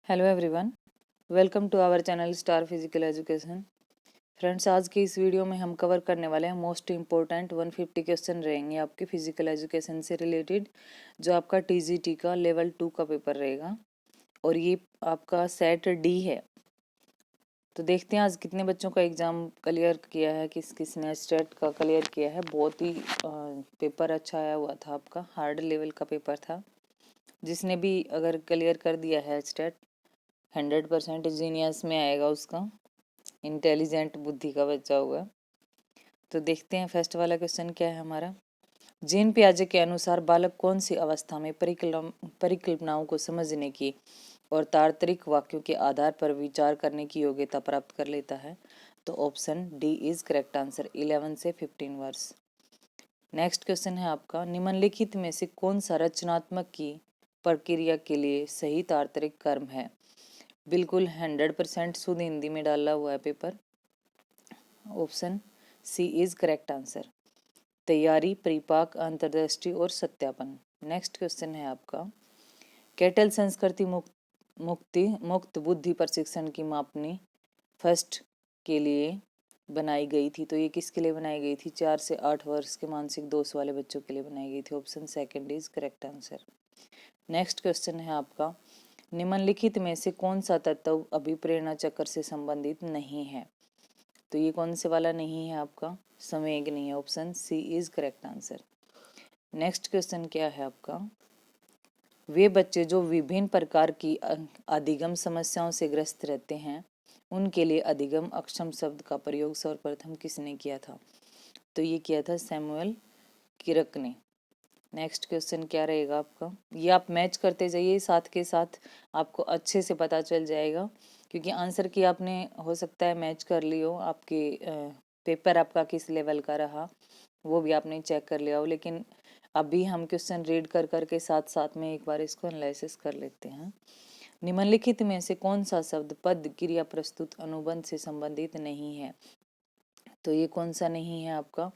Hello everyone, welcome to our channel star physical education. Friends, आज की इस video में हम कवर करने वाले हैं मोस्ट इम्पोर्टेंट 150 क्वेश्चन रहेंगे आपके फिजिकल एजुकेशन से रिलेटेड, जो आपका टीजीटी का लेवल 2 का पेपर रहेगा और ये आपका सेट डी है। तो देखते हैं आज कितने बच्चों का एग्ज़ाम क्लियर किया है, किस किसने स्टेट का क्लियर किया है। बहुत ही पेपर अच्छा आया हुआ था, आपका हार्ड लेवल का पेपर था। जिसने भी अगर क्लियर कर दिया है स्टेट 100% जीनियस में आएगा, उसका इंटेलिजेंट बुद्धि का बच्चा हुआ। तो देखते हैं फर्स्ट वाला क्वेश्चन क्या है हमारा। जीन पियाजे के अनुसार बालक कौन सी अवस्था में परिकल्पनाओं को समझने की और तार्किक वाक्यों के आधार पर विचार करने की योग्यता प्राप्त कर लेता है? तो option D is correct answer, 11 से 15 वर्ष। नेक्स्ट क्वेश्चन है आपका, निम्नलिखित में से कौन सा रचनात्मक की प्रक्रिया के लिए सही तार्किक कर्म है? बिल्कुल 100% शुद्ध हिंदी में डाला हुआ है paper. Option C is correct answer, तैयारी, परिपाक, अंतर्दृष्टि और सत्यापन। नेक्स्ट क्वेश्चन है आपका, कैटल संस्कृति मुक्त बुद्धि प्रशिक्षण की मापनी फर्स्ट के लिए बनाई गई थी। तो ये किसके लिए बनाई गई थी? 4 से 8 वर्ष के मानसिक दोष वाले बच्चों के लिए बनाई गई थी। Option second is correct answer. Next question है आपका, निम्नलिखित में से कौन सा तत्व अभिप्रेरणा चक्र से संबंधित नहीं है? तो ये कौन से वाला नहीं है आपका? संवेग नहीं है। Option C is correct answer. Next question क्या है आपका, वे बच्चे जो विभिन्न प्रकार की अधिगम समस्याओं से ग्रस्त रहते हैं उनके लिए अधिगम अक्षम शब्द का प्रयोग सर्वप्रथम किसने किया था? तो ये किया था सैमुअल किरक ने। नेक्स्ट क्वेश्चन क्या रहेगा आपका, ये आप मैच करते जाइए, साथ के साथ आपको अच्छे से पता चल जाएगा, क्योंकि आंसर की आपने हो सकता है मैच कर ली हो, आपके पेपर आपका किस लेवल का रहा वो भी आपने चेक कर लिया हो। लेकिन अभी हम क्वेश्चन रीड कर करके साथ साथ में एक बार इसको एनालिसिस कर लेते हैं। निम्नलिखित में से कौन सा शब्द पद, क्रिया, प्रस्तुत, अनुबंध से संबंधित नहीं है? तो ये कौन सा नहीं है आपका?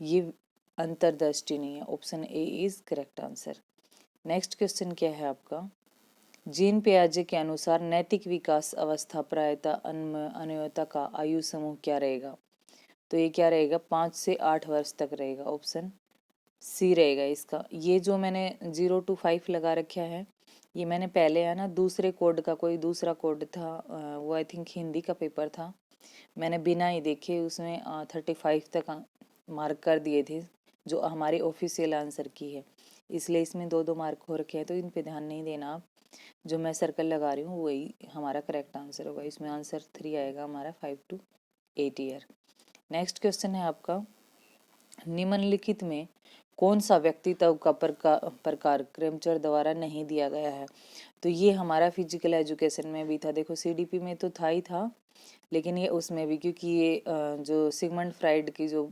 ये अंतर्दृष्टि नहीं है। Option A is correct answer. Next question क्या है आपका, जीन पियाजे के अनुसार नैतिक विकास अवस्था प्रायतः अन्योन्यता का आयु समूह क्या रहेगा? तो ये क्या रहेगा? 5 से 8 वर्ष तक रहेगा। ऑप्शन सी रहेगा इसका। ये जो मैंने 0 to 5 लगा रखा है, ये मैंने पहले है ना दूसरे कोड का, कोई दूसरा कोड था, वो आई थिंक हिंदी का पेपर था, मैंने बिना ही देखे उसमें 35 तक मार्क कर दिए थे, जो हमारे ऑफिशियल आंसर की है। इसलिए इसमें 2-2 मार्क हो रखे हैं, तो इन पे ध्यान नहीं देना आप। जो मैं सर्कल लगा रही हूँ वही हमारा करेक्ट आंसर होगा। इसमें आंसर 3 आएगा हमारा, 5 to 8 ईयर। नेक्स्ट क्वेश्चन है आपका, निम्नलिखित में कौन सा व्यक्तित्व का प्रकार क्रेमचर द्वारा नहीं दिया गया है? तो ये हमारा फिजिकल एजुकेशन में भी था। देखो सीडीपी में तो था ही था, लेकिन ये उसमें भी, क्योंकि ये जो सिगमंड फ्राइड की जो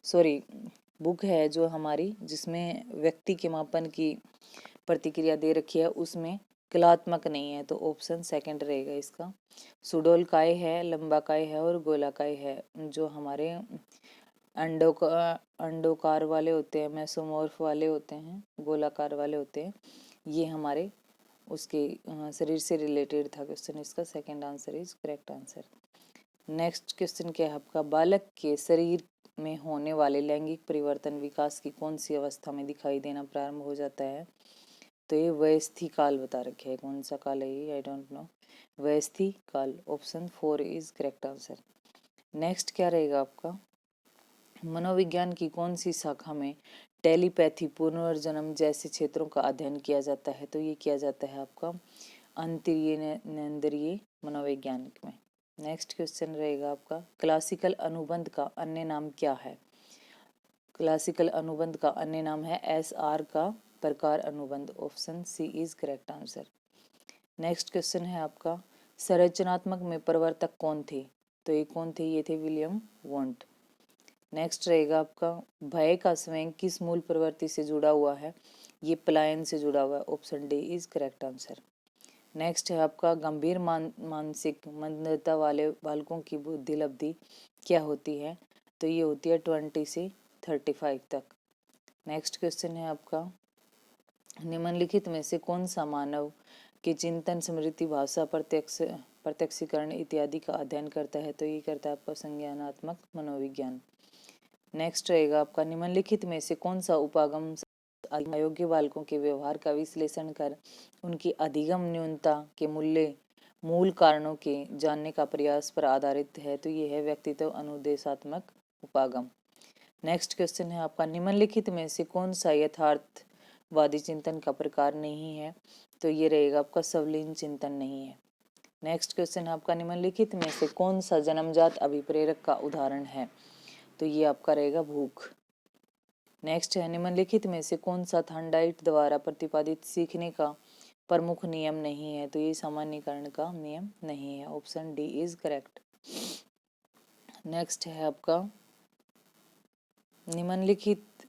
सॉरी बुक है जो हमारी, जिसमें व्यक्ति के मापन की प्रतिक्रिया दे रखी है, उसमें कलात्मक नहीं है। तो ऑप्शन सेकंड रहेगा इसका। सुडोल काय है, लंबा काय है और गोलाकाय है, जो हमारे अंडोकार वाले होते हैं, मेसोमॉर्फ वाले होते हैं, गोलाकार वाले होते हैं, ये हमारे उसके शरीर से रिलेटेड था क्वेश्चन। इसका second answer is correct answer. Next question क्या है आपका, बालक के शरीर में होने वाले लैंगिक परिवर्तन विकास की कौन सी अवस्था में दिखाई देना प्रारंभ हो जाता है? तो ये वयस्थी काल बता रखे है। कौन सा काल है ये? आई डोंट नो। वयस्थी काल। Option 4 is correct answer. Next क्या रहेगा आपका, मनोविज्ञान की कौन सी शाखा में टेलीपैथी, पुनर्जन्म जैसे क्षेत्रों का अध्ययन किया जाता है? तो ये किया जाता है आपका अंतर्येंद्रिय मनोवैज्ञानिक में। नेक्स्ट क्वेश्चन रहेगा आपका, क्लासिकल अनुबंध का अन्य नाम क्या है? क्लासिकल अनुबंध का अन्य नाम है SR का प्रकार अनुबंध। Option C is correct answer. Next question है आपका, संरचनात्मक में प्रवर्तक कौन थे? तो ये कौन थे? ये थे विलियम वॉन्ट। नेक्स्ट रहेगा आपका, भय का स्वयं किस मूल प्रवृत्ति से जुड़ा हुआ है? ये पलायन से जुड़ा हुआ है। Option D is correct answer. Next है आपका, गंभीर मानसिक मंदता वाले बालकों की बुद्धि लब्धि क्या होती है? तो ये होती है 20 से 35 तक। नेक्स्ट क्वेश्चन है आपका, निम्नलिखित में से कौन सा मानव के चिंतन, स्मृति, भाषा, प्रत्यक्षीकरण इत्यादि का अध्ययन करता है, तो ये करता है आपका संज्ञानात्मक मनोविज्ञान। नेक्स्ट रहेगा आपका निम्नलिखित में से कौन सा उपागम अयोग्य बालकों के व्यवहार का विश्लेषण कर उनकी अधिगम न्यूनता के मूल कारणों के जानने का प्रयास पर आधारित है, तो ये है व्यक्तित्व अनुदेशात्मक उपागम। नेक्स्ट क्वेश्चन है आपका निम्नलिखित में से कौन सा यथार्थवादी चिंतन का प्रकार नहीं है, तो ये रहेगा आपका सवलीन चिंतन नहीं है। नेक्स्ट क्वेश्चन है आपका निम्नलिखित में से कौन सा जन्मजात अभिप्रेरक का उदाहरण है, तो ये आपका रहेगा भूख। नेक्स्ट है निम्नलिखित में से कौन सा थॉर्नडाइक द्वारा प्रतिपादित सीखने का प्रमुख नियम नहीं है, तो ये सामान्यीकरण का नियम नहीं है। Option D is correct. Next है आपका निम्नलिखित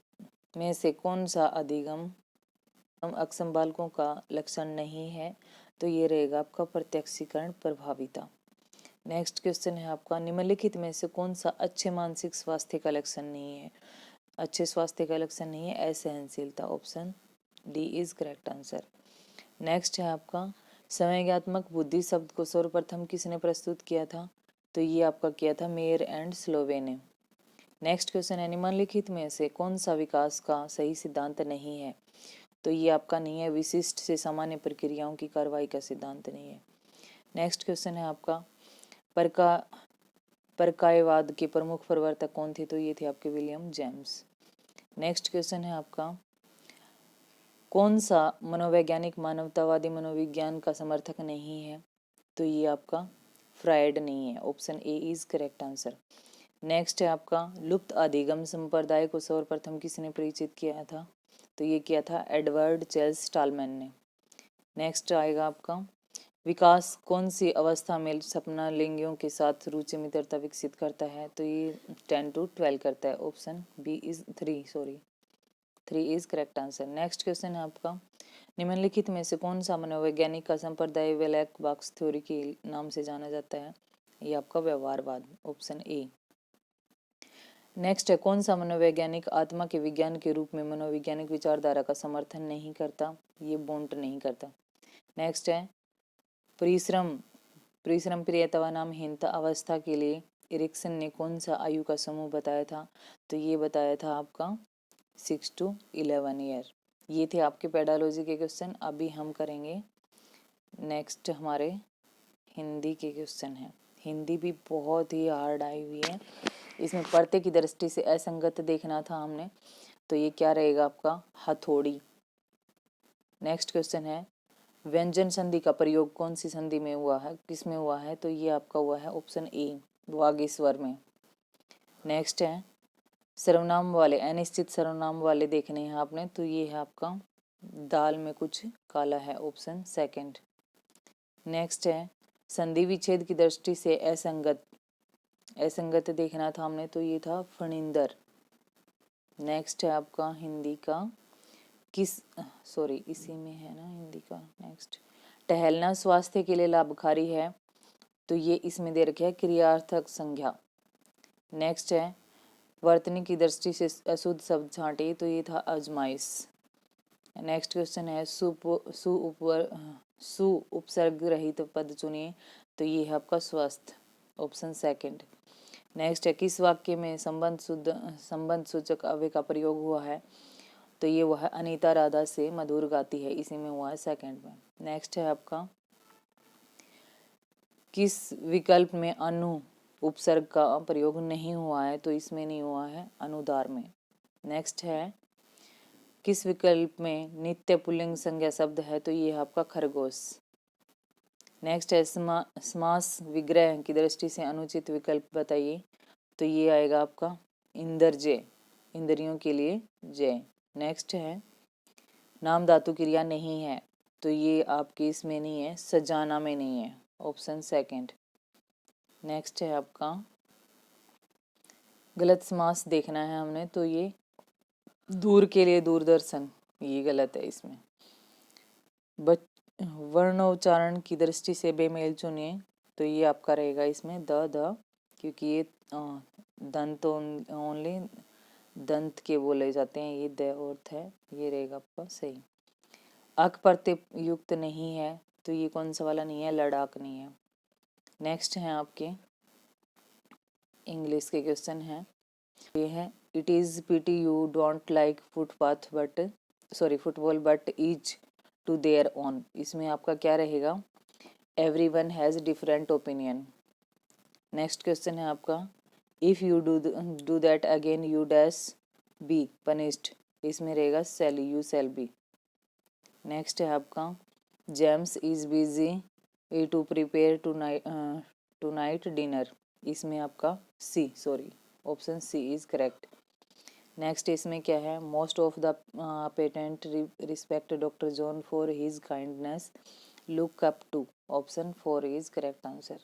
में से कौन सा अधिगम अक्षम बालकों का लक्षण नहीं है, तो ये रहेगा आपका प्रत्यक्षीकरण प्रभाविता। नेक्स्ट क्वेश्चन है आपका निम्नलिखित में से कौन सा अच्छे मानसिक स्वास्थ्य का लक्षण नहीं है, अच्छे स्वास्थ्य का लक्षण नहीं है असहनशीलता। Option D is correct answer. Next है आपका संवेगात्मक बुद्धि शब्द को सर्वप्रथम किसने प्रस्तुत किया था, तो ये आपका किया था मेयर एंड स्लोवे ने। नेक्स्ट क्वेश्चन है निम्नलिखित में से कौन सा विकास का सही सिद्धांत नहीं है, तो ये आपका नहीं है विशिष्ट से सामान्य प्रक्रियाओं की कार्रवाई का सिद्धांत नहीं है। नेक्स्ट क्वेश्चन है आपका परकायवाद के प्रमुख प्रवर्तक कौन थे, तो ये थे आपके विलियम जेम्स। नेक्स्ट क्वेश्चन है आपका कौन सा मनोवैज्ञानिक मानवतावादी मनोविज्ञान का समर्थक नहीं है, तो ये आपका फ्रायड नहीं है। Option A is correct answer. Next है आपका लुप्त अधिगम संप्रदाय को सर्वप्रथम किसने परिचित किया था, तो ये किया था एडवर्ड चेल्स स्टालमैन ने। नेक्स्ट आएगा आपका विकास कौन सी अवस्था में सपना लिंगियों के साथ रुचि मित्रता विकसित करता है, तो ये 10 to 12 करता है। Option B is 3 is correct answer. Next question है आपका निम्नलिखित में से कौन सा मनोवैज्ञानिक का संप्रदाय ब्लैक बॉक्स थ्योरी के नाम से जाना जाता है, ये आपका व्यवहारवाद। Option A. नेक्स्ट है कौन सा मनोवैज्ञानिक आत्मा के विज्ञान के रूप में मनोवैज्ञानिक विचारधारा का समर्थन नहीं करता, ये बोंट नहीं करता। नेक्स्ट है परिश्रम प्रियतवा नामहीनता अवस्था के लिए एरिक्सन ने कौन सा आयु का समूह बताया था, तो ये बताया था आपका 6 to 11 ईयर। ये थे आपके पेडालॉजी के क्वेश्चन। अभी हम करेंगे नेक्स्ट हमारे हिंदी के क्वेश्चन हैं। हिंदी भी बहुत ही हार्ड आई हुई है, इसमें पढ़ते की दृष्टि से असंगत देखना था हमने, तो ये क्या रहेगा आपका हथौड़ी। नेक्स्ट क्वेश्चन है व्यंजन संधि का प्रयोग कौन सी संधि में हुआ है, किस में हुआ है, तो ये आपका हुआ है ऑप्शन ए वागीश्वर में। नेक्स्ट है सर्वनाम वाले अनिश्चित सर्वनाम वाले देखने हैं आपने, तो ये है आपका दाल में कुछ काला है। Option second. नेक्स्ट है संधि विच्छेद की दृष्टि से असंगत देखना था हमने, तो ये था फणिंदर। नेक्स्ट है आपका हिंदी का इसी में है ना हिंदी का। नेक्स्ट टहलना स्वास्थ्य के लिए लाभकारी है, तो ये इसमें दे रखे है क्रियार्थक संज्ञा। नेक्स्ट है वर्तनी की दृष्टि से अशुद्ध शब्द छांटे, तो ये था अजमाइश। नेक्स्ट क्वेश्चन है सु उपसर्ग रहित पद चुनिए, तो ये है आपका स्वस्थ। Option second. नेक्स्ट है किस वाक्य में संबंध सूचक अव्यय का प्रयोग हुआ है, तो ये हुआ है अनीता राधा से मधुर गाती है, इसी में हुआ है सेकंड में। नेक्स्ट है आपका किस विकल्प में अनु उपसर्ग का प्रयोग नहीं हुआ है, तो इसमें नहीं हुआ है अनुदार में। नेक्स्ट है किस विकल्प में नित्य पुल्लिंग संज्ञा शब्द है, तो ये है आपका खरगोश। नेक्स्ट है समास विग्रह की दृष्टि से अनुचित विकल्प बताइए, तो ये आएगा आपका इंद्रजय, इंद्रियों के लिए जय। नेक्स्ट है नाम धातु क्रिया नहीं है, तो ये आपके इसमें नहीं है सजाना में नहीं है। Option second. नेक्स्ट है आपका गलत समास देखना है हमने, तो ये दूर के लिए दूरदर्शन, ये गलत है इसमें। वर्णोच्चारण की दृष्टि से बेमेल चुनिए, तो ये आपका रहेगा इसमें द, क्योंकि ये दंत ओनली दंत के बोले जाते हैं, ये द और थ, ये रहेगा आपका सही। अक प्रत्यय युक्त नहीं है, तो ये कौन सा वाला नहीं है, लद्दाख नहीं है। नेक्स्ट है आपके इंग्लिश के क्वेश्चन हैं, ये है it is PT you don't like footpath but football but is to their own. इसमें आपका क्या रहेगा, everyone has different opinion. Next question है आपका if you do that again you dash be punished. इसमें रहेगा shall, you shall be. Next है आपका James is busy to prepare tonight dinner. इसमें आपका option C is correct. Next इसमें क्या है, most of the patent respect doctor John for his kindness look up to. Option 4 is correct answer.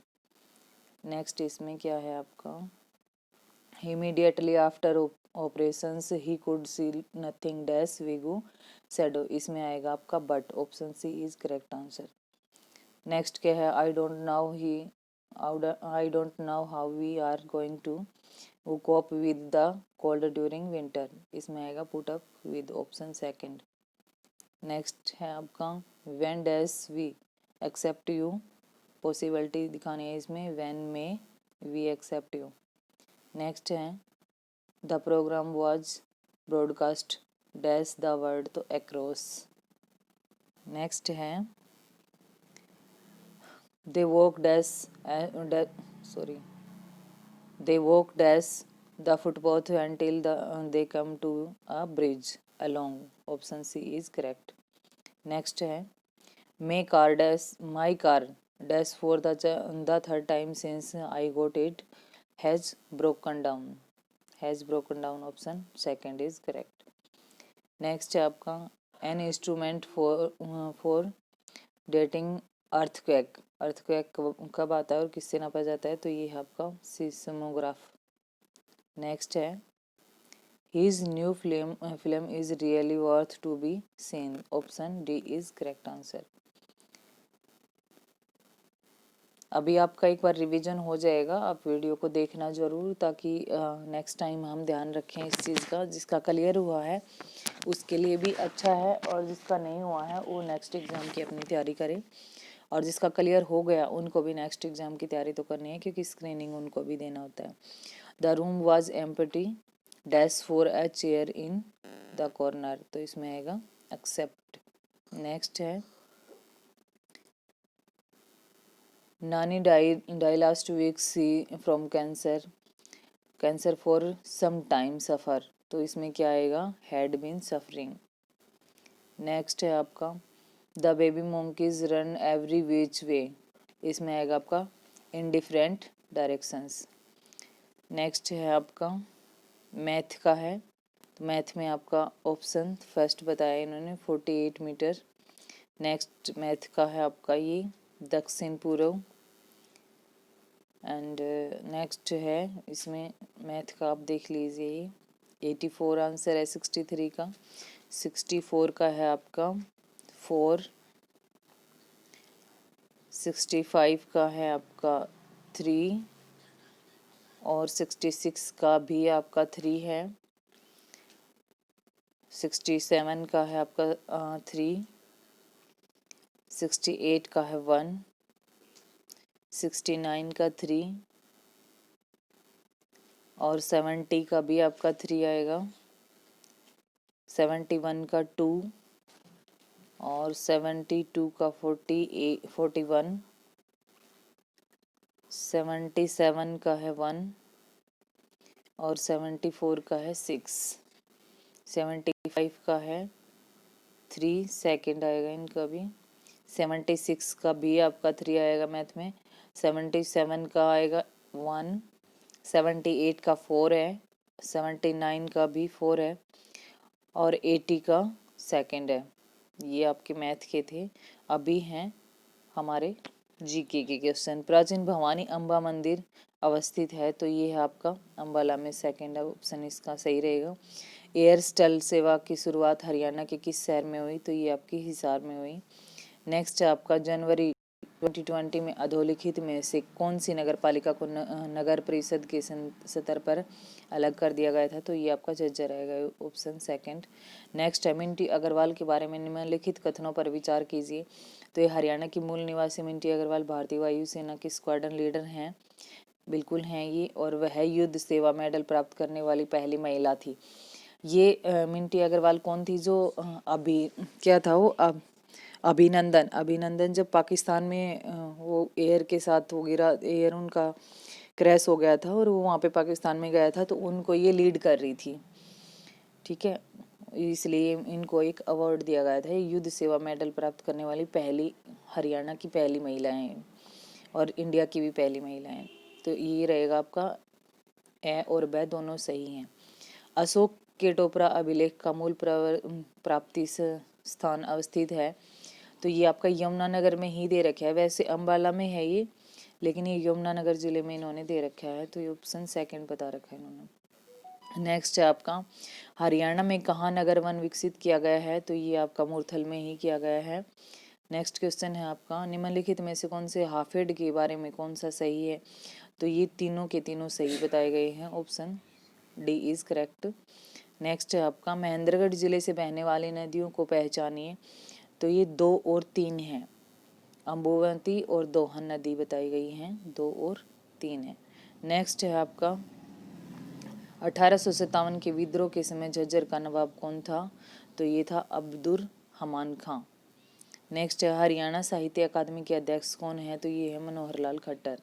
Next इसमें क्या है आपका, immediately after operations he could see nothing dash विगो shadow. इसमें आएगा आपका but. Option C is correct answer. Next क्या है, I don't know how we are going to cope with the cold during winter. इसमें आएगा put up with. Option second. Next है आपका when dash we expect you. Possibility दिखानी है इसमें, when may we expect you. Next है the programme was broadcast dash the word, तो across. Next है they walk dash they walk dash the footpath until they come to a bridge along। Option C is correct. Next है my car dash for the third time since I got it has broken down. Option second is correct. Next है आपका an instrument for dating earthquake कब आता है और किससे नापा जाता है, तो ये है आपका सीस्मोग्राफ। नेक्स्ट है his new film is really worth to be seen. Option D is correct answer. अभी आपका एक बार रिवीजन हो जाएगा, आप वीडियो को देखना ज़रूर, ताकि नेक्स्ट टाइम हम ध्यान रखें इस चीज़ का। जिसका क्लियर हुआ है उसके लिए भी अच्छा है, और जिसका नहीं हुआ है वो नेक्स्ट एग्ज़ाम की अपनी तैयारी करे, और जिसका क्लियर हो गया उनको भी नेक्स्ट एग्ज़ाम की तैयारी तो करनी है, क्योंकि स्क्रीनिंग उनको भी देना होता है। The room was empty dash for a chair in the corner, तो इसमें आएगा एक्सेप्ट। नेक्स्ट है nanny die last week she from cancer for some time suffer, तो इसमें क्या आएगा, हैड बीन सफरिंग। नेक्स्ट है आपका the baby monkeys run every which way. इसमें आएगा आपका इन डिफरेंट डायरेक्शंस। नेक्स्ट है आपका मैथ का है, तो मैथ में आपका ऑप्शन फर्स्ट बताया इन्होंने 48 मीटर। नेक्स्ट मैथ का है आपका ये दक्षिण पूर्व। एंड नेक्स्ट है इसमें मैथ का आप देख लीजिए, ये 84 आंसर है 63 का। 64 का है आपका 4, 65 का है आपका 3, और 66 का भी आपका 3 है। 67 का है आपका 3, 68 का है 1, 69 का 3, और 70 का भी आपका 3 आएगा। 71 का 2, और 72 का 41, 77 का है 1, और 74 का है 6, 75 का है 3 सेकंड आएगा इनका भी। 76 का भी आपका 3 आएगा मैथ में। 77 का आएगा 1, 78 का 4 है, 79 का भी 4 है, और 80 का सेकंड है। ये आपके मैथ के थे। अभी हैं हमारे जीके के क्वेश्चन। प्राचीन भवानी अम्बा मंदिर अवस्थित है, तो ये है आपका अम्बाला में, सेकंड ऑप्शन इसका सही रहेगा। एयरटेल सेवा की शुरुआत हरियाणा के किस शहर में हुई, तो ये आपकी हिसार में हुई। नेक्स्ट है आपका जनवरी 2020 में अधोलिखित में से कौन सी नगर पालिका को नगर परिषद के स्तर पर अलग कर दिया गया था, तो ये आपका झज्जर रहेगा। Option second. नेक्स्ट है मिंटी अग्रवाल के बारे में निम्नलिखित कथनों पर विचार कीजिए। तो ये हरियाणा की मूल निवासी मिंटी अग्रवाल भारतीय वायुसेना की स्क्वाड्रन लीडर हैं, बिल्कुल हैं ये, और वह युद्ध सेवा मेडल प्राप्त करने वाली पहली महिला थी। ये मिंटी अग्रवाल कौन थी? जो अभी क्या था वो अभिनंदन जब पाकिस्तान में वो एयर के साथ वो गिरा, एयर उनका क्रैश हो गया था और वो वहाँ पे पाकिस्तान में गया था, तो उनको ये लीड कर रही थी, ठीक है, इसलिए इनको एक अवार्ड दिया गया था। युद्ध सेवा मेडल प्राप्त करने वाली पहली हरियाणा की पहली महिला हैं और इंडिया की भी पहली महिला हैं। तो ये रहेगा आपका ए और ब दोनों सही हैं। अशोक के टोपरा अभिलेख का मूल प्राप्ति स्थान अवस्थित है, तो ये आपका यमुनानगर में ही दे रखा है। वैसे अम्बाला में है ये, लेकिन ये यमुनानगर जिले में इन्होंने दे रखा है, तो ये ऑप्शन सेकंड बता रखा है इन्होंने। नेक्स्ट है आपका हरियाणा में कहाँ नगर वन विकसित किया गया है, तो ये आपका मुरथल में ही किया गया है। नेक्स्ट क्वेश्चन है आपका निम्नलिखित में से कौन से हाफेड के बारे में कौन सा सही है, तो ये तीनों के तीनों सही बताए गए हैं, option D is correct. Next है आपका महेंद्रगढ़ जिले से बहने वाली नदियों को पहचानिए, तो ये 2 और 3 है, अम्बुवती और दोहन नदी बताई गई हैं, 2 और 3 है। नेक्स्ट है आपका 1857 के विद्रोह के समय झज्जर का नवाब कौन था, तो ये था अब्दुर हमान खां। नेक्स्ट है हरियाणा साहित्य अकादमी के अध्यक्ष कौन है, तो ये है मनोहर लाल खट्टर।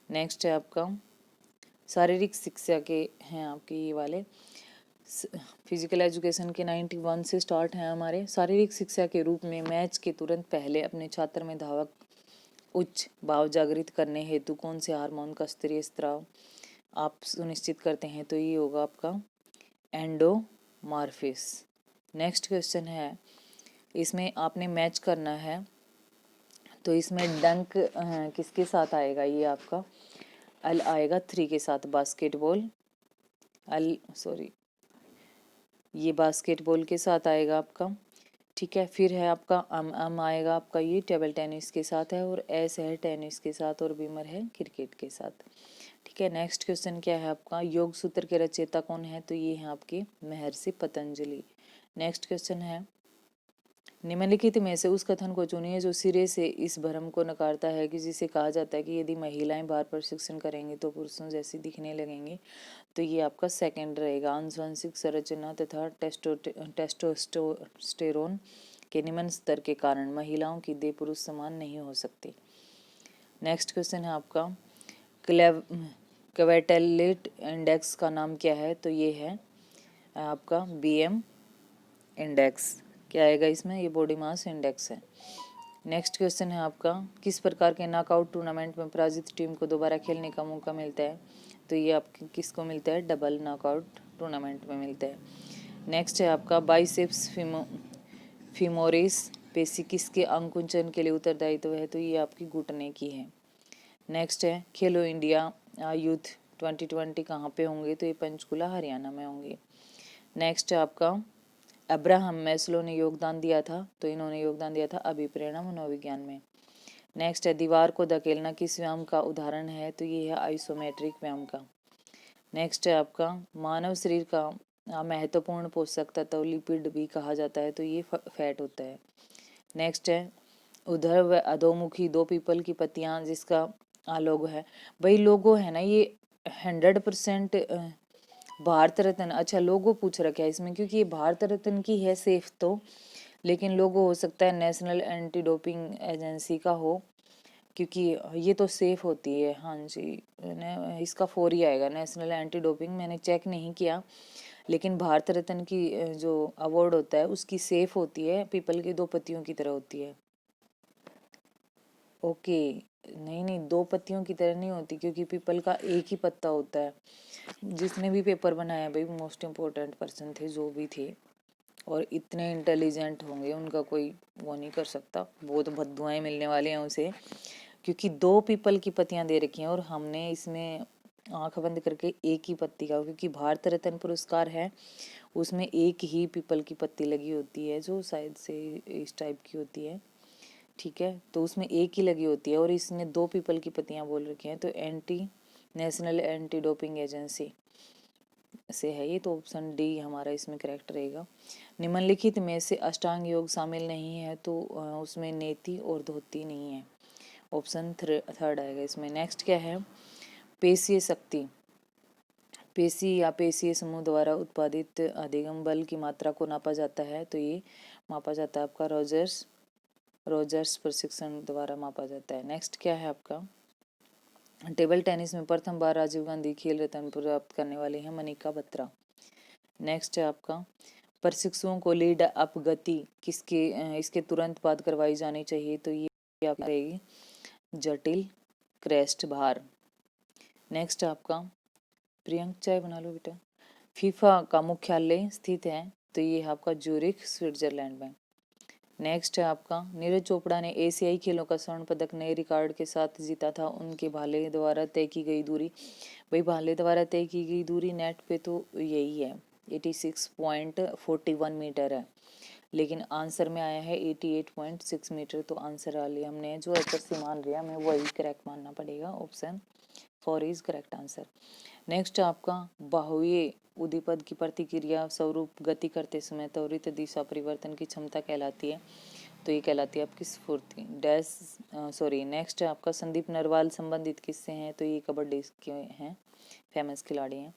नेक्स्ट है आपका शारीरिक शिक्षा के हैं आपके ये वाले फिजिकल एजुकेशन के 91 से स्टार्ट हैं हमारे। शारीरिक शिक्षा के रूप में मैच के तुरंत पहले अपने छात्र में धावक उच्च भाव जागृत करने हेतु कौन से हार्मोन का स्तरीय स्त्राव आप सुनिश्चित करते हैं, तो ये होगा आपका एंडोमार्फिस। नेक्स्ट क्वेश्चन है, इसमें आपने मैच करना है, तो इसमें डंक किसके साथ आएगा, ये आपका अल आएगा 3 के साथ, बास्केटबॉल ये बास्केटबॉल के साथ आएगा आपका, ठीक है। फिर है आपका आएगा आपका ये टेबल टेनिस के साथ है, और एस है टेनिस के साथ, और बीमर है क्रिकेट के साथ, ठीक है। नेक्स्ट क्वेश्चन क्या है आपका योग सूत्र के रचयिता कौन है, तो ये है आपके महर्षि पतंजलि। नेक्स्ट क्वेश्चन है निम्नलिखित में से उस कथन को चुनिए जो सिरे से इस भ्रम को नकारता है कि जिसे कहा जाता है कि यदि महिलाएं बार प्रशिक्षण करेंगी तो पुरुषों जैसी दिखने लगेंगे, तो ये आपका सेकंड रहेगा। आनुवंशिक संरचना तथा टेस्टोस्टेरोन के निम्न स्तर के कारण महिलाओं की देह पुरुष समान नहीं हो सकती। नेक्स्ट क्वेश्चन है आपका क्वेटेलेट इंडेक्स का नाम क्या है, तो ये है आपका BM इंडेक्स, क्या आएगा इसमें, ये बॉडी मास इंडेक्स है। नेक्स्ट क्वेश्चन है आपका किस प्रकार के नॉकआउट टूर्नामेंट में पराजित टीम को दोबारा खेलने का मौका मिलता है, तो ये आपके किसको मिलता है, डबल नॉकआउट टूर्नामेंट में मिलता है। नेक्स्ट है आपका बाइसेप्स फीमोरिस पेशी किसके अंकुचन के लिए उत्तरदायित्व है, तो ये आपकी घुटने की है। नेक्स्ट है खेलो इंडिया यूथ 2020 कहाँ पे होंगे, तो ये पंचकुला हरियाणा में होंगे। नेक्स्ट है आपका अब्राहम मैस्लो ने योगदान दिया था, तो इन्होंने योगदान दिया था अभिप्रेरणा मनोविज्ञान में। नेक्स्ट है दीवार को धकेलना किस व्यायाम का उदाहरण है, तो ये है आइसोमेट्रिक व्यायाम का। नेक्स्ट है आपका मानव शरीर का महत्वपूर्ण पोषक तत्व लिपिड भी कहा जाता है, तो ये फैट होता है। नेक्स्ट है उधर व अधोमुखी 2 पीपल की पत्तियां जिसका लोगो है, भाई लोगो है ना ये 100% भारत रत्न, अच्छा लोगो पूछ रखा है इसमें, क्योंकि ये भारत रत्न की है सेफ तो, लेकिन लोगो हो सकता है नेशनल एंटी डोपिंग एजेंसी का हो, क्योंकि ये तो सेफ होती है। हाँ जी, इसका 4 ही आएगा, नेशनल एंटी डोपिंग, मैंने चेक नहीं किया, लेकिन भारत रत्न की जो अवार्ड होता है उसकी सेफ होती है, पीपल की 2 पत्तियों की तरह होती है। ओके, नहीं 2 पत्तियों की तरह नहीं होती, क्योंकि पीपल का एक ही पत्ता होता है। जिसने भी पेपर बनाया भाई मोस्ट इम्पोर्टेंट पर्सन थे जो भी थे, और इतने इंटेलिजेंट होंगे उनका कोई वो नहीं कर सकता, बहुत बद्दुआएं मिलने वाले हैं उसे, क्योंकि 2 पीपल की पत्तियां दे रखी हैं और हमने इसमें आंख बंद करके एक ही पत्ती का, क्योंकि भारत रत्न पुरस्कार है उसमें एक ही पीपल की पत्ती लगी होती है जो शायद से इस टाइप की होती है, ठीक है, तो उसमें एक ही लगी होती है, और इसने 2 पीपल की पत्तियां बोल रखी हैं, तो नेशनल एंटी डोपिंग एजेंसी से है ये, तो ऑप्शन डी हमारा इसमें करेक्ट रहेगा। निम्नलिखित में से अष्टांग योग शामिल नहीं है, तो उसमें नेति और धोती नहीं है, ऑप्शन थर्ड आएगा इसमें। नेक्स्ट क्या है, पेशीय शक्ति। पेशी या पेशीय समूह द्वारा उत्पादित अधिगम बल की मात्रा को नापा जाता है, तो ये मापा जाता है आपका रोजर्स प्रशिक्षण द्वारा मापा जाता है। नेक्स्ट क्या है आपका, टेबल टेनिस में प्रथम बार राजीव गांधी खेल रत्न प्राप्त करने वाले हैं मनिका बत्रा। नेक्स्ट है आपका, प्रशिक्षुओं को लीड अप गति इसके तुरंत बाद करवाई जानी चाहिए, तो ये आपकी रहेगी जटिल क्रेस्ट भार। नेक्स्ट आपका, प्रियंक चाय बना लो बेटा। फीफा का मुख्यालय स्थित है, तो ये आपका ज्यूरिख स्विट्जरलैंड में। नेक्स्ट है आपका, नीरज चोपड़ा ने एशियाई खेलों का स्वर्ण पदक नए रिकॉर्ड के साथ जीता था, उनके भाले द्वारा तय की गई दूरी। भाई भाले द्वारा तय की गई दूरी नेट पे तो यही है 86.41 मीटर है, लेकिन आंसर में आया है 88.6 मीटर, तो आंसर वाली हमने जो एक्यूरेसी मान लिया हमें वही करेक्ट मानना पड़ेगा, option 4 is correct answer. Next आपका, बाहुव्य उदीपद की प्रतिक्रिया स्वरूप गति करते समय त्वरित दिशा परिवर्तन की क्षमता कहलाती है, तो ये कहलाती है आपकी स्फूर्ति नेक्स्ट है आपका, संदीप नरवाल संबंधित किससे हैं, तो ये कबड्डी के हैं, फेमस खिलाड़ी हैं।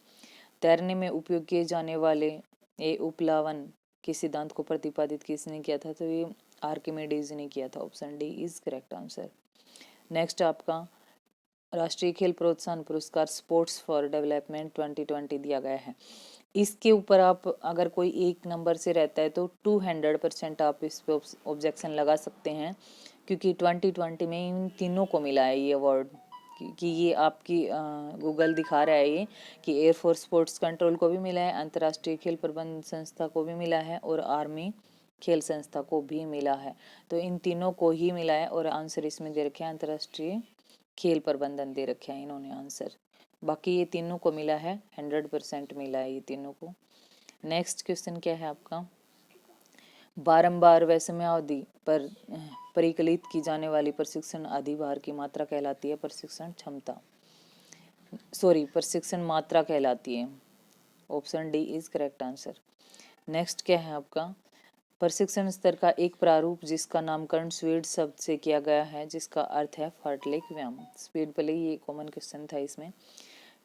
तैरने में उपयोग किए जाने वाले ये उपलावन के सिद्धांत को प्रतिपादित किसने किया था, तो ये आर्किमिडीज ने किया था, option D is correct answer. Next आपका, राष्ट्रीय खेल प्रोत्साहन पुरस्कार स्पोर्ट्स फॉर डेवलपमेंट 2020 दिया गया है। इसके ऊपर आप अगर कोई एक नंबर से रहता है तो 200% आप इस पे ऑब्जेक्शन लगा सकते हैं, क्योंकि 2020 में इन तीनों को मिला है ये अवार्ड, कि ये आपकी गूगल दिखा रहा है ये कि एयरफोर्स स्पोर्ट्स कंट्रोल को भी मिला है, अंतर्राष्ट्रीय खेल प्रबंध संस्था को भी मिला है और आर्मी खेल संस्था को भी मिला है, तो इन तीनों को ही मिला है। और आंसर इसमें दे रखे हैं अंतर्राष्ट्रीय खेल प्रबंधन दे रखे हैं इन्होंने आंसर, बाकी ये तीनों को मिला है, 100% मिला है ये तीनों को। नेक्स्ट क्वेश्चन क्या है आपका, बारंबार व समयावधि पर परिकलित की जाने वाली प्रशिक्षण अधिभार की मात्रा कहलाती है प्रशिक्षण मात्रा कहलाती है, option D is correct answer. Next क्या है आपका, प्रशिक्षण स्तर का एक प्रारूप जिसका नामकरण स्पीड शब्द से किया गया है, जिसका अर्थ है फार्टलेक व्यायाम। स्पीड पहले ये कॉमन क्वेश्चन था इसमें।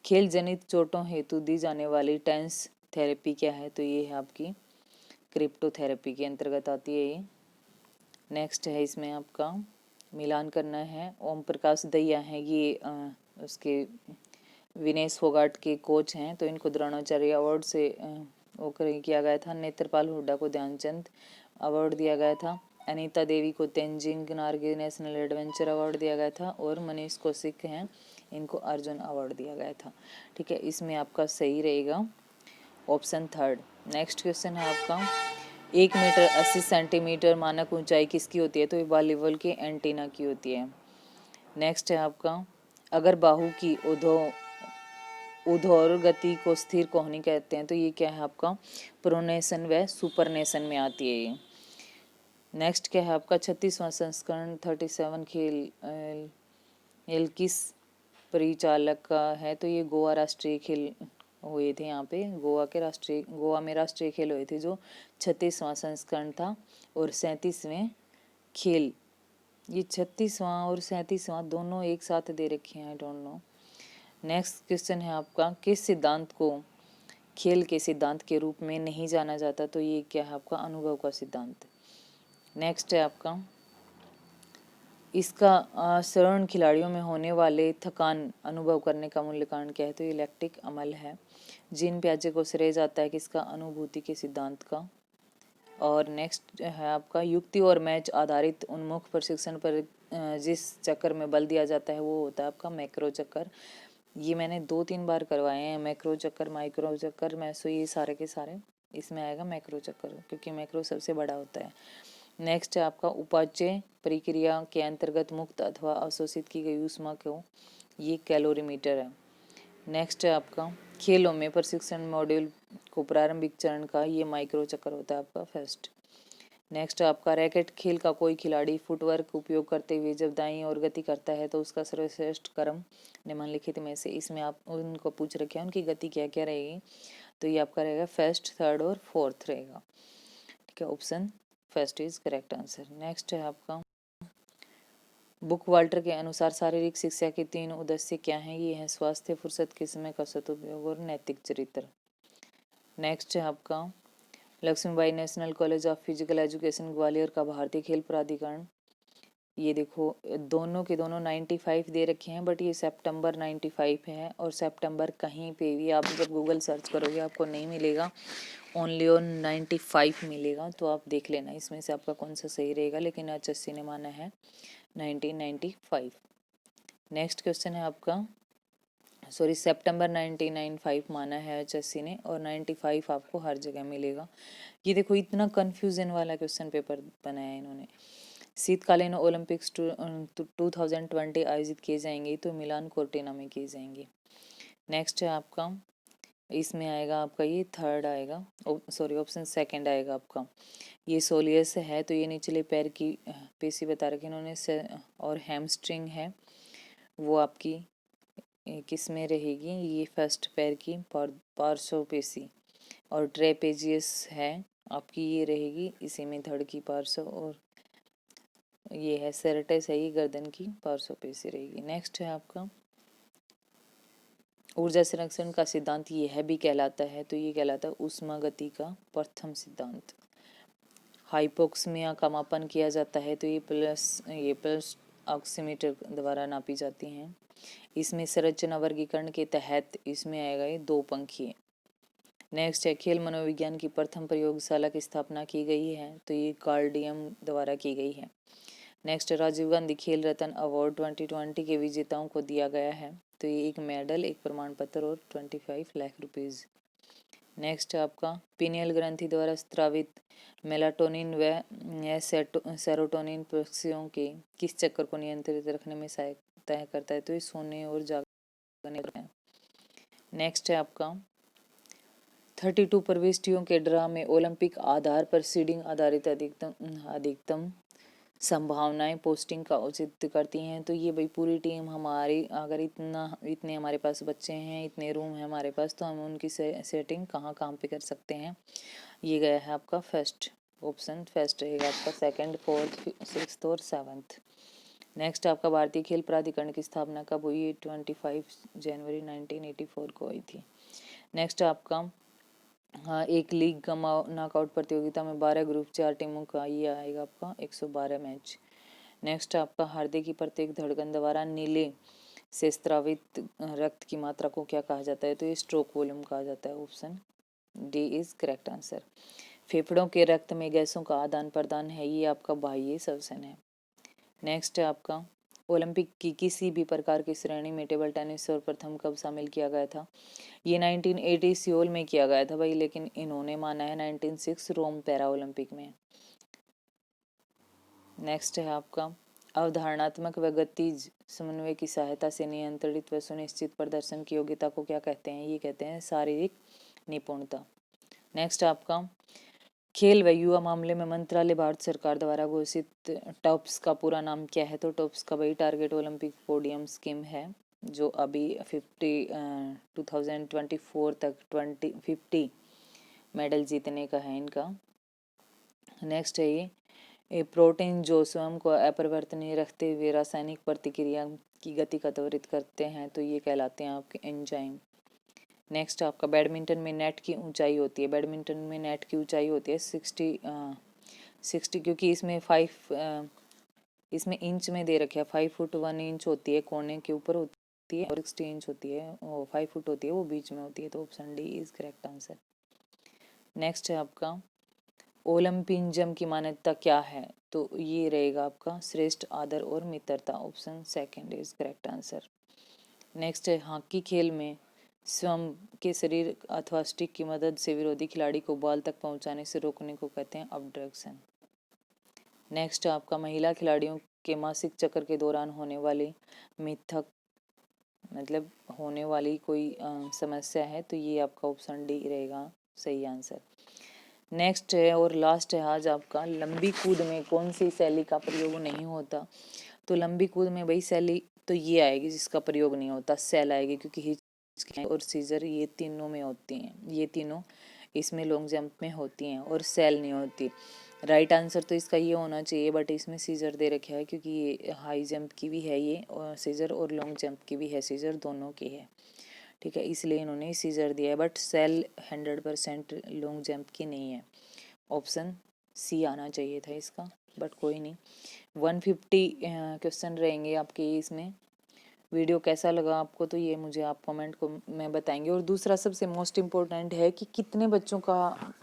खेल जनित चोटों हेतु दी जाने वाली टेंस थेरेपी क्या है, तो ये है आपकी क्रिप्टोथेरेपी के अंतर्गत आती है ये। नेक्स्ट है इसमें आपका मिलान करना है, ओम प्रकाश दहिया है ये उसके विनेश फोगाट के कोच हैं, तो इनको द्रोणाचार्य अवार्ड से वो किया गया था। नेत्रपाल हुड्डा को ध्यानचंद अवार्ड दिया गया था। अनीता देवी को Tenzing Norgay national adventure award दिया गया था, और मनीष कौशिक हैं इनको अर्जुन अवार्ड दिया गया था। ठीक है, इसमें आपका सही रहेगा ऑप्शन थर्ड। नेक्स्ट क्वेश्चन है आपका, 1 मीटर 80 सेंटीमीटर मानक ऊंचाई किसकी होती है, तो ये वॉलीबॉल के एंटीना की होती है। नेक्स्ट है आपका, अगर बाहु की उधोर गति को स्थिर कोहनी कहते हैं, तो ये क्या है आपका प्रोनेशन व सुपरनेशन में आती है ये। नेक्स्ट क्या है आपका, 36वां संस्करण 37 खेल किस परिचालक का है, तो ये गोवा राष्ट्रीय खेल हुए थे, यहाँ पे गोवा में राष्ट्रीय खेल हुए थे जो 36वां संस्करण था, और 37वें खेल, ये 36वां और 37वां दोनों एक साथ दे रखे हैं, आई डोंट नो। नेक्स्ट क्वेश्चन है आपका, किस सिद्धांत को खेल के सिद्धांत के रूप में नहीं जाना जाता, तो ये क्या है आपका अनुभव का सिद्धांत। नेक्स्ट है आपका, इसका शरण खिलाड़ियों में होने वाले थकान अनुभव करने का मूल्य कारण क्या है, तो ये लैक्टिक अम्ल है। जीन प्याजे को श्रेय जाता है किसका, अनुभूति के सिद्धांत का। और नेक्स्ट है आपका, युक्ति और मैच आधारित उन्मुख प्रशिक्षण पर जिस चक्कर में बल दिया जाता है वो होता है आपका मैक्रो चक्कर। ये मैंने 2-3 बार करवाए हैं, मैक्रो चक्कर, माइक्रो चक्कर, मैसो, ये सारे के सारे इसमें आएगा मैक्रो चक्कर, क्योंकि मैक्रो सबसे बड़ा होता है। नेक्स्ट है आपका, उपाच्य प्रक्रिया के अंतर्गत मुक्त अथवा अवशोषित की गई ऊष्मा को, ये कैलोरीमीटर है। नेक्स्ट है आपका, खेलों में प्रशिक्षण मॉड्यूल को प्रारंभिक चरण का, ये माइक्रो चक्कर होता है आपका फर्स्ट। नेक्स्ट आपका, रैकेट खेल का कोई खिलाड़ी फुटवर्क उपयोग करते हुए जब दाईं ओर गति करता है तो उसका सर्वश्रेष्ठ क्रम निम्नलिखित में से, इसमें आप उनको पूछ रखे हैं उनकी गति क्या क्या रहेगी, तो ये आपका रहेगा फर्स्ट, थर्ड और फोर्थ रहेगा। ठीक है, option first is correct answer. Next है आपका बुक वाल्टर के अनुसार शारीरिक शिक्षा के 3 उद्देश्य क्या हैं? ये हैं स्वास्थ्य, फुर्सत के समय का सदुपयोग और नैतिक चरित्र। नेक्स्ट है आपका Lakshmibai national college of physical education Gwalior का भारतीय खेल प्राधिकरण। ये देखो दोनों के दोनों 95 दे रखे हैं, बट ये सितंबर 95 है, और सितंबर कहीं पे भी आप जब गूगल सर्च करोगे आपको नहीं मिलेगा, ओनली ऑन 95 मिलेगा। तो आप देख लेना इसमें से आपका कौन सा सही रहेगा, लेकिन HSC ने माना है 1995। नेक्स्ट क्वेश्चन है आपका सितंबर 1995 माना है HSC ने, और 95 आपको हर जगह मिलेगा। ये देखो इतना कंफ्यूजन वाला क्वेश्चन पेपर बनाया है इन्होंने। शीतकालीन ओलंपिक्स 2020 आयोजित किए जाएंगे, तो मिलान कोर्टिना में किए जाएंगे। नेक्स्ट है आपका इसमें आएगा आपका ये थर्ड आएगा, सॉरी ऑप्शन सेकंड आएगा आपका। ये सोलियस है, तो ये निचले पैर की पेशी बता रखी इन्होंने, और हैमस्ट्रिंग है वो आपकी किस में रहेगी? ये फर्स्ट पैर की पार्श्व पेशी, और ट्रेपेजियस है आपकी ये रहेगी इसी में धड़ की पार्श्व, और ये है सेरेटस है ये गर्दन की पार्श्व पेशी रहेगी। नेक्स्ट है आपका ऊर्जा संरक्षण का सिद्धांत यह भी कहलाता है, तो ये कहलाता है ऊष्मागति का प्रथम सिद्धांत। हाइपोक्सिमिया का मापन किया जाता है, तो ये पल्स ऑक्सीमीटर द्वारा नापी जाती हैं। इसमें संरचना वर्गीकरण के तहत इसमें आएगा ये 2 पंखीय। नेक्स्ट है खेल मनोविज्ञान की प्रथम प्रयोगशाला की स्थापना की गई है, तो ये कार्डियम द्वारा की गई है। नेक्स्ट राजीव गांधी खेल रत्न अवार्ड 2020 के विजेताओं को दिया गया है, तो ये एक मेडल, एक प्रमाण पत्र और 25 लाख रुपीज। नेक्स्ट आपका पीनियल ग्रंथि द्वारा स्त्रावित मेलाटोनिन व सेरोटोनिन पक्षियों के किस चक्र को नियंत्रित रखने में सहायता करता है? तो ये सोने और जागने का है। नेक्स्ट है आपका 32 प्रविष्टियों के ड्रा में ओलंपिक आधार पर सीडिंग आधारित अधिकतम संभावनाएं पोस्टिंग का औचित्य करती हैं। तो ये भाई पूरी टीम हमारी अगर इतने हमारे पास बच्चे हैं, इतने रूम हैं हमारे पास, तो हम उनकी सेटिंग कहाँ पे कर सकते हैं। ये गया है आपका फर्स्ट ऑप्शन, फर्स्ट रहेगा आपका, सेकंड, फोर्थ, सिक्स्थ और सेवन्थ। नेक्स्ट आपका भारतीय खेल प्राधिकरण की स्थापना कब हुई? 25 जनवरी 1984 को हुई थी। नेक्स्ट आपका हाँ एक लीग का नॉकआउट प्रतियोगिता में 12 ग्रुप 4 टीमों का ये आएगा आपका 112 मैच। नेक्स्ट आपका हृदय की प्रत्येक धड़कन द्वारा नीले से स्रावित रक्त की मात्रा को क्या कहा जाता है? तो ये स्ट्रोक वॉल्यूम कहा जाता है। Option D is correct answer. फेफड़ों के रक्त में गैसों का आदान प्रदान है, ये आपका बाह्य श्वसन है। नेक्स्ट है आपका ओलंपिक की किसी भी प्रकार की श्रेणी में टेबल टेनिस सर्वप्रथम कब शामिल किया गया था? ये 1980 सियोल में किया गया था भाई, लेकिन इन्होंने माना है 1906 रोम पैरा ओलंपिक में। नेक्स्ट है आपका अवधारणात्मक व गतिज समन्वय की सहायता से नियंत्रित व सुनिश्चित प्रदर्शन की योग्यता को क्या कहते हैं? ये कहते हैं शारीरिक निपुणता। नेक्स्ट आपका खेल व युवा मामले में मंत्रालय भारत सरकार द्वारा घोषित टॉप्स का पूरा नाम क्या है? तो टॉप्स का भाई टारगेट ओलंपिक पोडियम स्कीम है, जो अभी 2024 तक 50 मेडल जीतने का है इनका। नेक्स्ट है ये प्रोटीन जो स्वयं को अपरिवर्तनीय रखते हुए रासायनिक प्रतिक्रिया की गति का त्वरित करते हैं, तो ये कहलाते हैं आपके एंजाइम। नेक्स्ट आपका बैडमिंटन में नेट की ऊंचाई होती है, बैडमिंटन में नेट की ऊंचाई होती है 60 क्योंकि इसमें 5 इसमें इंच में दे रखे हैं 5 फुट 1 इंच होती है, कोने के ऊपर होती है, और 60 इंच होती है, 5 फुट होती है वो बीच में होती है। तो option D is correct answer. Next है आपका ओलंपिज्म की मान्यता क्या है? तो ये रहेगा आपका श्रेष्ठ आदर और मित्रता। Option second is correct answer. Next है हॉकी खेल में स्वयं के शरीर अथवा स्टिक की मदद से विरोधी खिलाड़ी को बॉल तक पहुंचाने से रोकने को कहते हैं अबडक्शन। नेक्स्ट आपका महिला खिलाड़ियों के मासिक चक्र के दौरान होने वाली मिथक मतलब होने वाली कोई समस्या है, तो ये आपका ऑप्शन डी रहेगा सही आंसर। नेक्स्ट है और लास्ट है आज आपका लंबी कूद में कौन सी शैली का प्रयोग नहीं होता? तो लंबी कूद में भाई शैली तो ये आएगी जिसका प्रयोग नहीं होता, सेल आएगी, क्योंकि और सीजर, ये तीनों में होती हैं, ये तीनों इसमें लॉन्ग जंप में होती हैं और सेल नहीं होती। राइट आंसर तो इसका ये होना चाहिए, बट इसमें सीजर दे रखा है क्योंकि ये हाई जंप की भी है ये और सीजर, और लॉन्ग जंप की भी है सीजर, दोनों की है। ठीक है, इसलिए इन्होंने सीजर दिया है, बट सेल 100% लॉन्ग जंप की नहीं है। ऑप्शन सी आना चाहिए था इसका, बट कोई नहीं। 150 क्वेश्चन रहेंगे आपके इसमें। वीडियो कैसा लगा आपको, तो ये मुझे आप कमेंट को में बताएंगे। और दूसरा सबसे मोस्ट इम्पोर्टेंट है कि कितने बच्चों का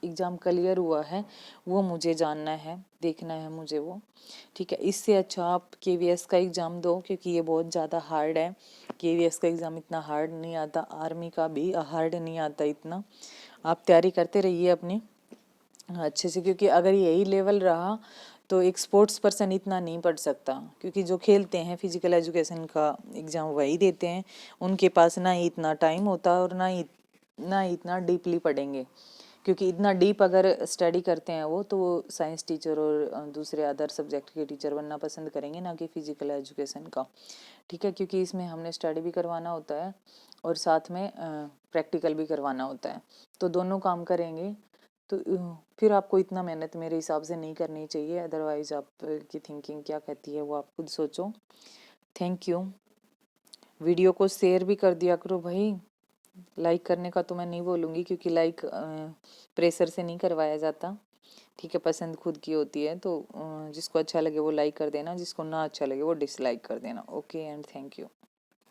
एग्ज़ाम क्लियर हुआ है, वो मुझे जानना है, देखना है मुझे वो। ठीक है, इससे अच्छा आप केवीएस का एग्ज़ाम दो, क्योंकि ये बहुत ज़्यादा हार्ड है। केवीएस का एग्ज़ाम इतना हार्ड नहीं आता, आर्मी का भी हार्ड नहीं आता इतना। आप तैयारी करते रहिए अपनी अच्छे से, क्योंकि अगर यही लेवल रहा तो एक स्पोर्ट्स पर्सन इतना नहीं पढ़ सकता, क्योंकि जो खेलते हैं फिजिकल एजुकेशन का एग्ज़ाम वही देते हैं, उनके पास ना ही इतना टाइम होता और ना ही इतना डीपली पढ़ेंगे। क्योंकि इतना डीप अगर स्टडी करते हैं वो, तो वो साइंस टीचर और दूसरे अदर सब्जेक्ट के टीचर बनना पसंद करेंगे, ना कि फिजिकल एजुकेशन का। ठीक है, क्योंकि इसमें हमने स्टडी भी करवाना होता है और साथ में प्रैक्टिकल भी करवाना होता है, तो दोनों काम करेंगे। तो फिर आपको इतना मेहनत मेरे हिसाब से नहीं करनी चाहिए। अदरवाइज आप की थिंकिंग क्या कहती है वो आप खुद सोचो। Thank you. वीडियो को शेयर भी कर दिया करो भाई। लाइक करने का तो मैं नहीं बोलूँगी, क्योंकि लाइक प्रेशर से नहीं करवाया जाता। ठीक है, पसंद खुद की होती है, तो जिसको अच्छा लगे वो लाइक कर देना, जिसको ना अच्छा लगे वो डिसलाइक कर देना। Okay and thank you.